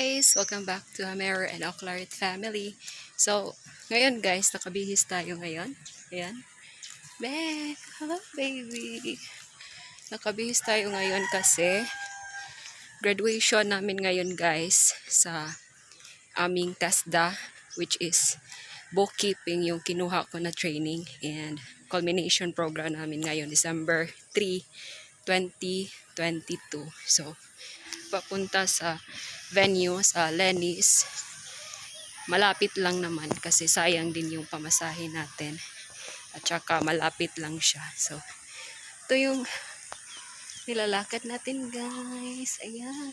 guys! Welcome back to Hammer and Oclarit family. So, ngayon guys, nakabihis tayo ngayon. Ayan. Beck! Hello baby! Nakabihis tayo ngayon kasi graduation namin ngayon guys sa aming TESDA, which is bookkeeping yung kinuha ko na training, and culmination program namin ngayon December 3, 2022. So, papunta sa venue sa Lenny's. Malapit lang naman kasi sayang din yung pamasahe natin. At saka malapit lang siya. So, ito yung nilalakad natin guys. Ayan.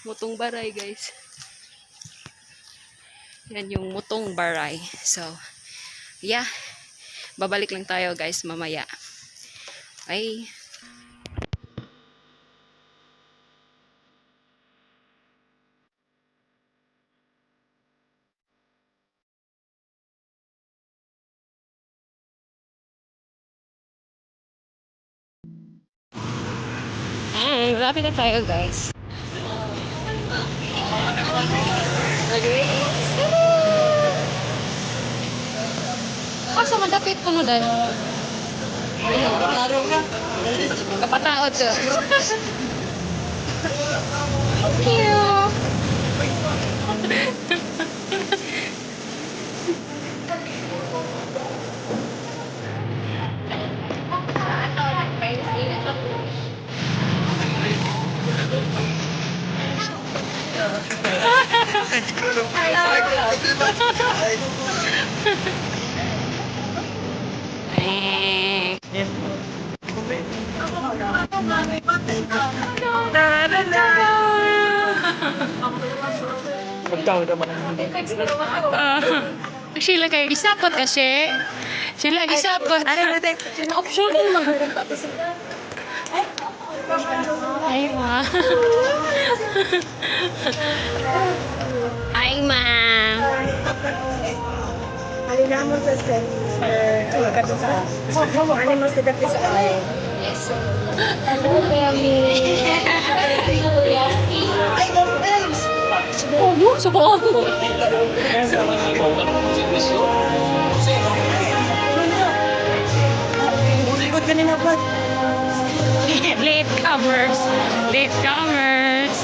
Mutong Baray guys. Yan yung Mutong Baray. So, yeah. Babalik lang tayo guys mamaya. Bye. Malapit na tayo guys. Asa madapit po no dahil? Kapataot to. Thank you. Sila kayo gisapot kasi. Sila gisapot. Ano na option mo? Ay ma. Ay ma. Halina mo sa center. Ano mo sa dati sa ay? Yes. Ano kaya mi? Oh, no, subukan mo. Ikot kanina ba? Late comers. Late comers.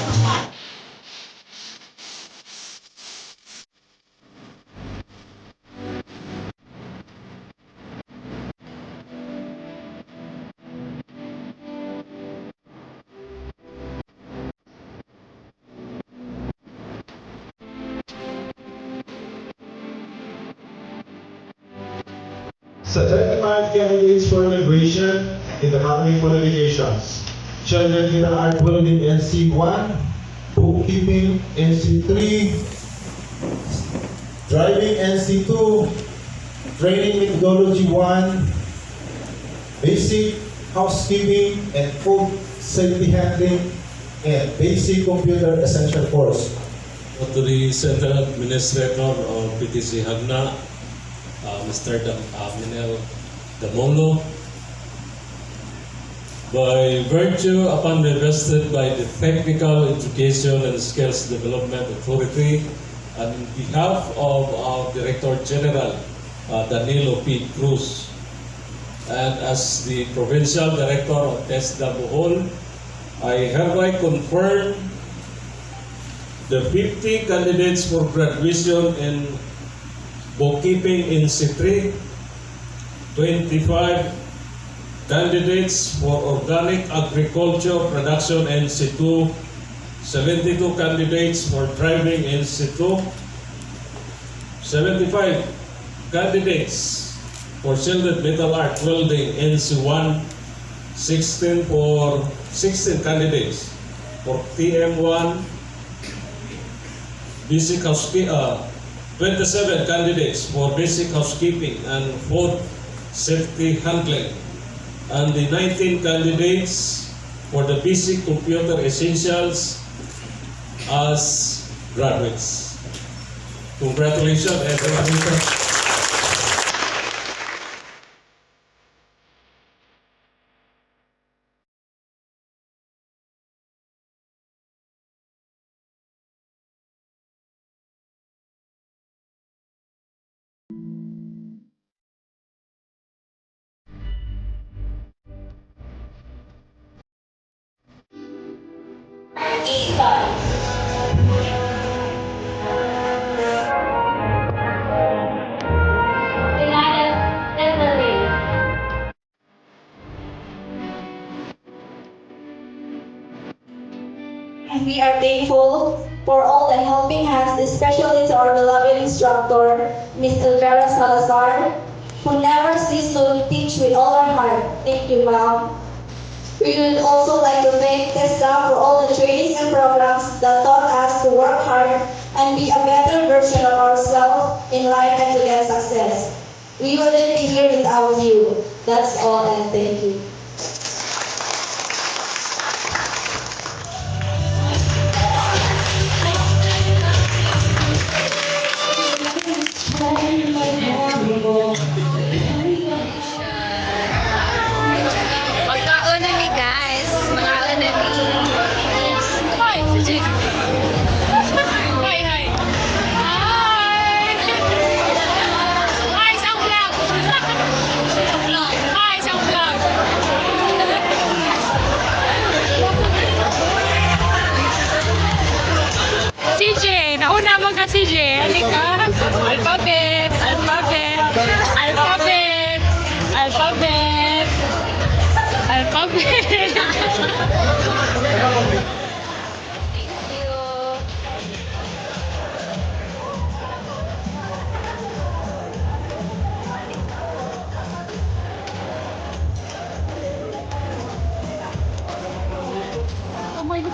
Certified candidates for immigration in the following qualifications. Children that are enrolled in NC1, bookkeeping NC3, driving NC2, training methodology 1, basic housekeeping and food safety handling, and basic computer essential course. To the Central Administrator of PTC Hagna, Mr. Minel Damolo, by virtue upon invested by the Technical Education and Skills Development Authority, on behalf of our Director General Danilo P. Cruz, and as the Provincial Director of TESDA Bohol, I hereby confirm the 50 candidates for graduation in bookkeeping in C3, 25 candidates for organic agriculture production in C2, 72 candidates for driving in C2, 75 candidates for shielded metal arc welding in C1, 16 candidates for TM1, basic housekeeping, 27 candidates for basic housekeeping and food safety handling, and the 19 candidates for the basic computer essentials as graduates. Congratulations and And we are thankful for all the helping hands, especially to our beloved instructor, Ms. Elvira Salazar, who never ceased to teach with all her heart. Thank you, ma'am. We would also like to thank TESDA for all the trainings and programs that taught us to work hard and be a better version of ourselves in life and to get success. We wouldn't be here without you. That's all, and thank you. Magkauna ni guys. Magkauna ni. Hi. Hi, hi. Hi. Hi, isang vlog. Hi, isang vlog. CJ, nauna mo ka CJ. Halika. Alphabet. Alphabet. Alphabet. Alphabet. Alphabet. Thank you. Oh my God.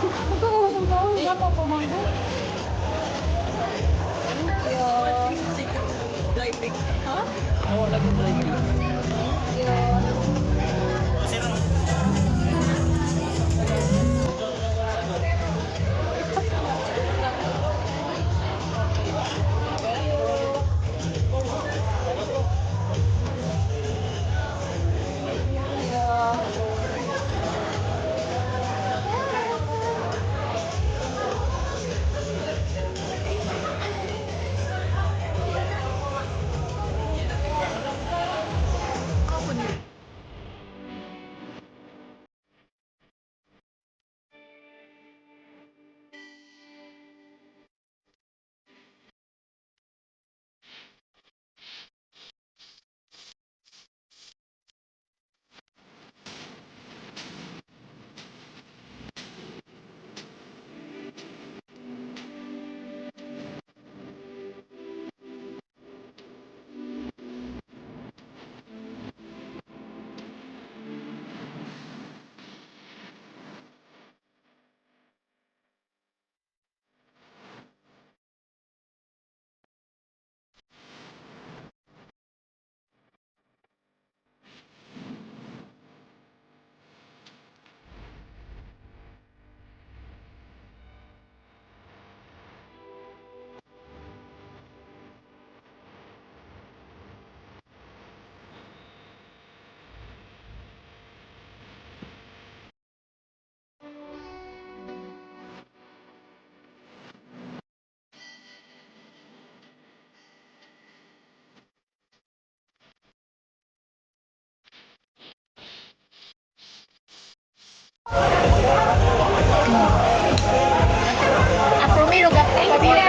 Ako may lugar kay Kabila.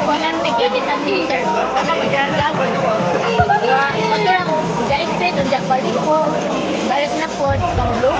Walang tigit ang teacher. Wala ko dyan gagawin. Ito lang, dahil ito, dahil balik ko. Balik na po, panglo.